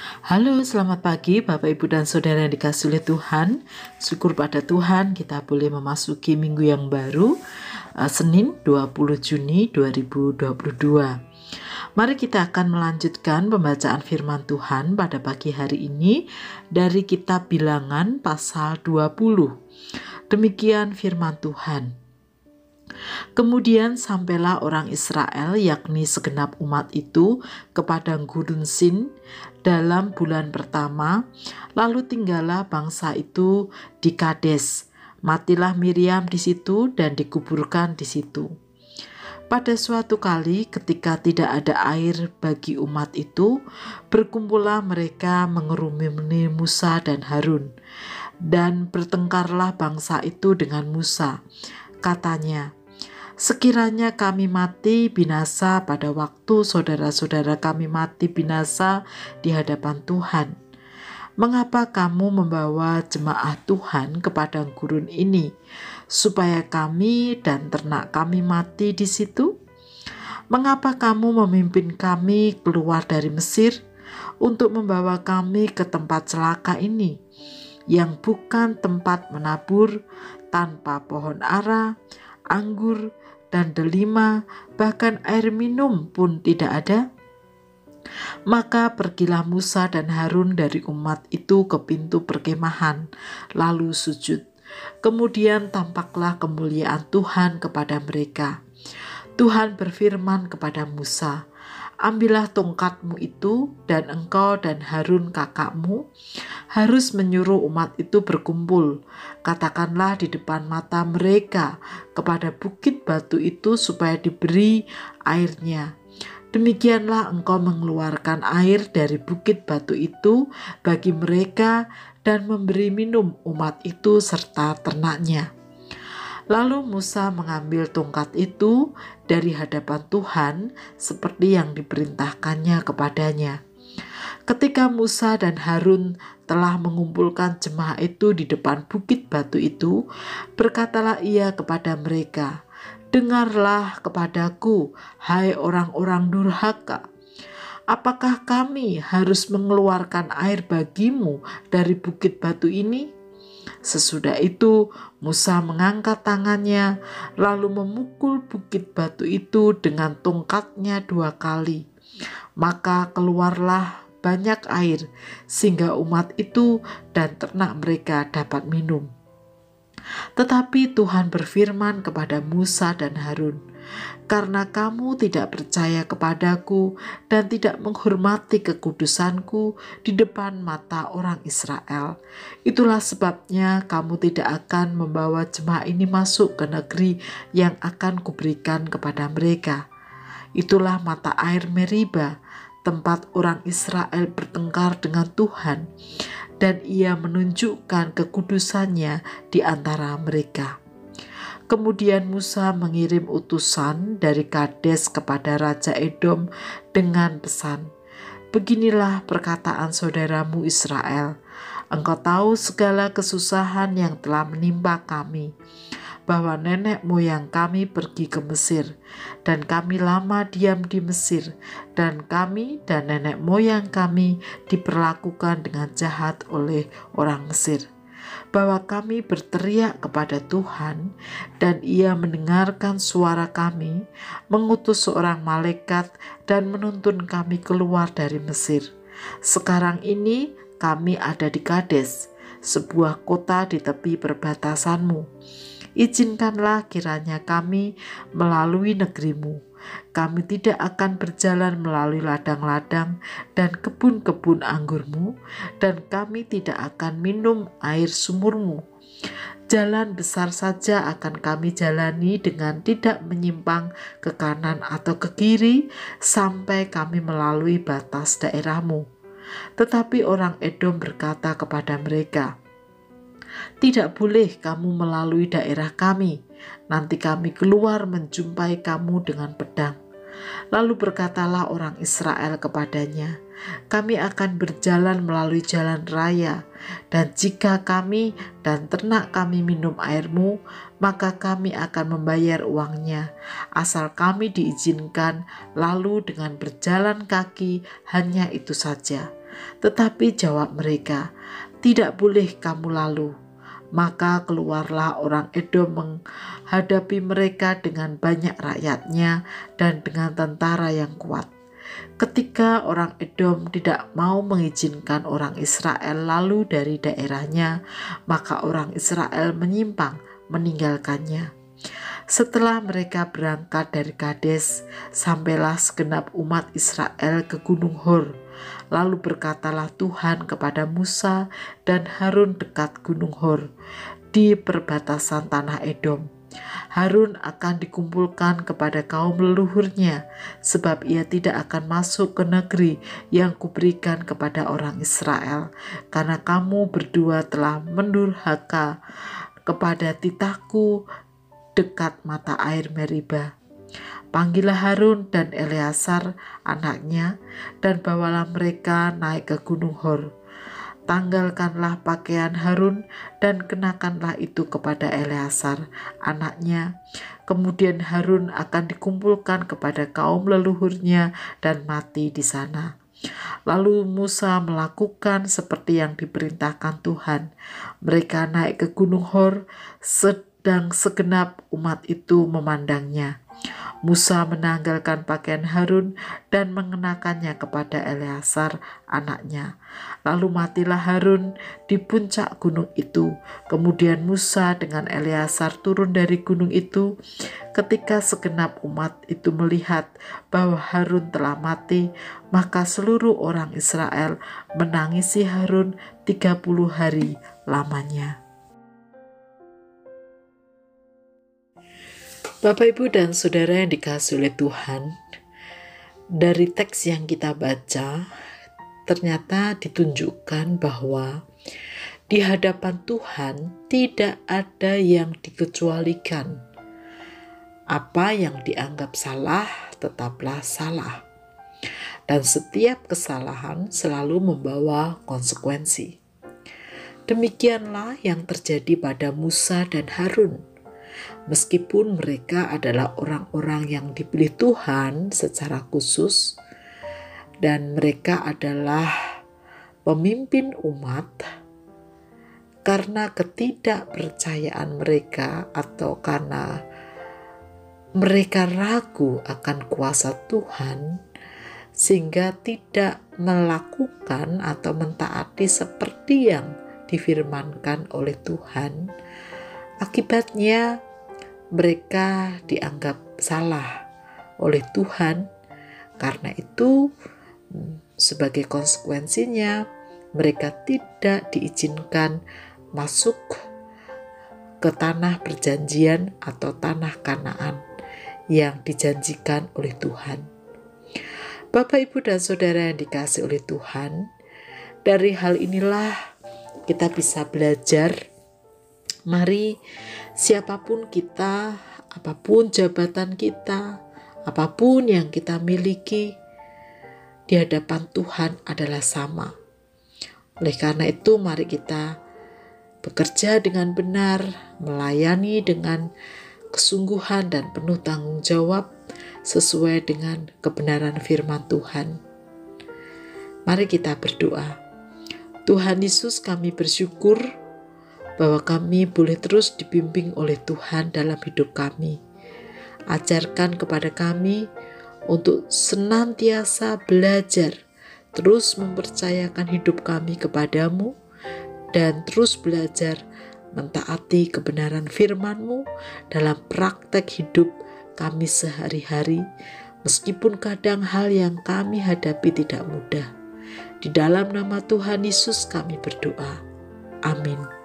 Halo, selamat pagi Bapak Ibu dan Saudara yang dikasihi oleh Tuhan. Syukur pada Tuhan kita boleh memasuki minggu yang baru, Senin 20 Juni 2022. Mari kita akan melanjutkan pembacaan firman Tuhan pada pagi hari ini dari kitab Bilangan pasal 20. Demikian firman Tuhan. Kemudian sampailah orang Israel, yakni segenap umat itu, ke padang gurun Sin dalam bulan pertama, lalu tinggallah bangsa itu di Kades. Matilah Miriam di situ dan dikuburkan di situ. Pada suatu kali ketika tidak ada air bagi umat itu, berkumpullah mereka mengerumuni Musa dan Harun, dan bertengkarlah bangsa itu dengan Musa. Katanya, "Sekiranya kami mati binasa pada waktu saudara-saudara kami mati binasa di hadapan Tuhan, mengapa kamu membawa jemaah Tuhan ke padang gurun ini, supaya kami dan ternak kami mati di situ? Mengapa kamu memimpin kami keluar dari Mesir untuk membawa kami ke tempat celaka ini, yang bukan tempat menabur, tanpa pohon ara, anggur, dan delima, bahkan air minum pun tidak ada?" Maka pergilah Musa dan Harun dari umat itu ke pintu perkemahan, lalu sujud. Kemudian tampaklah kemuliaan Tuhan kepada mereka. Tuhan berfirman kepada Musa, "Ambillah tongkatmu itu, dan engkau dan Harun kakakmu harus menyuruh umat itu berkumpul. Katakanlah di depan mata mereka kepada bukit batu itu supaya diberi airnya. Demikianlah engkau mengeluarkan air dari bukit batu itu bagi mereka dan memberi minum umat itu serta ternaknya." Lalu Musa mengambil tongkat itu dari hadapan Tuhan seperti yang diperintahkannya kepadanya. Ketika Musa dan Harun telah mengumpulkan jemaah itu di depan bukit batu itu, berkatalah ia kepada mereka, "Dengarlah kepadaku, hai orang-orang durhaka. Apakah kami harus mengeluarkan air bagimu dari bukit batu ini?" Sesudah itu Musa mengangkat tangannya, lalu memukul bukit batu itu dengan tongkatnya 2 kali. Maka keluarlah banyak air, sehingga umat itu dan ternak mereka dapat minum. Tetapi Tuhan berfirman kepada Musa dan Harun, "Karena kamu tidak percaya kepadaku dan tidak menghormati kekudusanku di depan mata orang Israel, itulah sebabnya kamu tidak akan membawa jemaah ini masuk ke negeri yang akan kuberikan kepada mereka. Itulah mata air Meriba, tempat orang Israel bertengkar dengan Tuhan, dan ia menunjukkan kekudusannya di antara mereka." Kemudian Musa mengirim utusan dari Kades kepada Raja Edom dengan pesan, "Beginilah perkataan saudaramu Israel. Engkau tahu segala kesusahan yang telah menimpa kami, bahwa nenek moyang kami pergi ke Mesir, dan kami lama diam di Mesir, dan kami dan nenek moyang kami diperlakukan dengan jahat oleh orang Mesir. Bahwa kami berteriak kepada Tuhan, dan ia mendengarkan suara kami, mengutus seorang malaikat dan menuntun kami keluar dari Mesir. Sekarang ini kami ada di Kades, sebuah kota di tepi perbatasanmu. Izinkanlah kiranya kami melalui negerimu. Kami tidak akan berjalan melalui ladang-ladang dan kebun-kebun anggurmu, dan kami tidak akan minum air sumurmu. Jalan besar saja akan kami jalani dengan tidak menyimpang ke kanan atau ke kiri sampai kami melalui batas daerahmu." Tetapi orang Edom berkata kepada mereka, "Tidak boleh kamu melalui daerah kami, nanti kami keluar menjumpai kamu dengan pedang." Lalu berkatalah orang Israel kepadanya, "Kami akan berjalan melalui jalan raya, dan jika kami dan ternak kami minum airmu, maka kami akan membayar uangnya, asal kami diizinkan lalu dengan berjalan kaki, hanya itu saja. Tetapi jawab mereka, "Tidak boleh kamu lalu." Maka keluarlah orang Edom menghadapi mereka dengan banyak rakyatnya dan dengan tentara yang kuat. Ketika orang Edom tidak mau mengizinkan orang Israel lalu dari daerahnya, maka orang Israel menyimpang meninggalkannya. Setelah mereka berangkat dari Kades, sampailah segenap umat Israel ke Gunung Hor. Lalu berkatalah Tuhan kepada Musa dan Harun dekat Gunung Hor di perbatasan tanah Edom. Harun akan dikumpulkan kepada kaum leluhurnya, sebab ia tidak akan masuk ke negeri yang kuberikan kepada orang Israel, karena kamu berdua telah mendurhaka kepada titahku dekat mata air Meriba. Panggillah Harun dan Eleazar anaknya, dan bawalah mereka naik ke Gunung Hor. Tanggalkanlah pakaian Harun dan kenakanlah itu kepada Eleazar anaknya. Kemudian Harun akan dikumpulkan kepada kaum leluhurnya dan mati di sana. Lalu Musa melakukan seperti yang diperintahkan Tuhan. Mereka naik ke Gunung Hor, sedang segenap umat itu memandangnya. Musa menanggalkan pakaian Harun dan mengenakannya kepada Eleazar anaknya. Lalu matilah Harun di puncak gunung itu. Kemudian Musa dengan Eleazar turun dari gunung itu. Ketika segenap umat itu melihat bahwa Harun telah mati, maka seluruh orang Israel menangisi Harun 30 hari lamanya. Bapak, Ibu, dan Saudara yang dikasihi oleh Tuhan, dari teks yang kita baca, ternyata ditunjukkan bahwa di hadapan Tuhan tidak ada yang dikecualikan. Apa yang dianggap salah tetaplah salah, dan setiap kesalahan selalu membawa konsekuensi. Demikianlah yang terjadi pada Musa dan Harun. Meskipun mereka adalah orang-orang yang dipilih Tuhan secara khusus, dan mereka adalah pemimpin umat, karena ketidakpercayaan mereka atau karena mereka ragu akan kuasa Tuhan, sehingga tidak melakukan atau mentaati seperti yang difirmankan oleh Tuhan. Akibatnya mereka dianggap salah oleh Tuhan. Karena itu, sebagai konsekuensinya, mereka tidak diizinkan masuk ke tanah perjanjian atau tanah Kanaan yang dijanjikan oleh Tuhan. Bapak, Ibu, dan Saudara yang dikasihi oleh Tuhan, dari hal inilah kita bisa belajar. Mari siapapun kita, apapun jabatan kita, apapun yang kita miliki, di hadapan Tuhan adalah sama. Oleh karena itu, mari kita bekerja dengan benar, melayani dengan kesungguhan dan penuh tanggung jawab sesuai dengan kebenaran firman Tuhan. Mari kita berdoa. Tuhan Yesus, kami bersyukur bahwa kami boleh terus dibimbing oleh Tuhan dalam hidup kami. Ajarkan kepada kami untuk senantiasa belajar, terus mempercayakan hidup kami kepadamu, dan terus belajar mentaati kebenaran firman-Mu dalam praktek hidup kami sehari-hari, meskipun kadang hal yang kami hadapi tidak mudah. Di dalam nama Tuhan Yesus kami berdoa. Amin.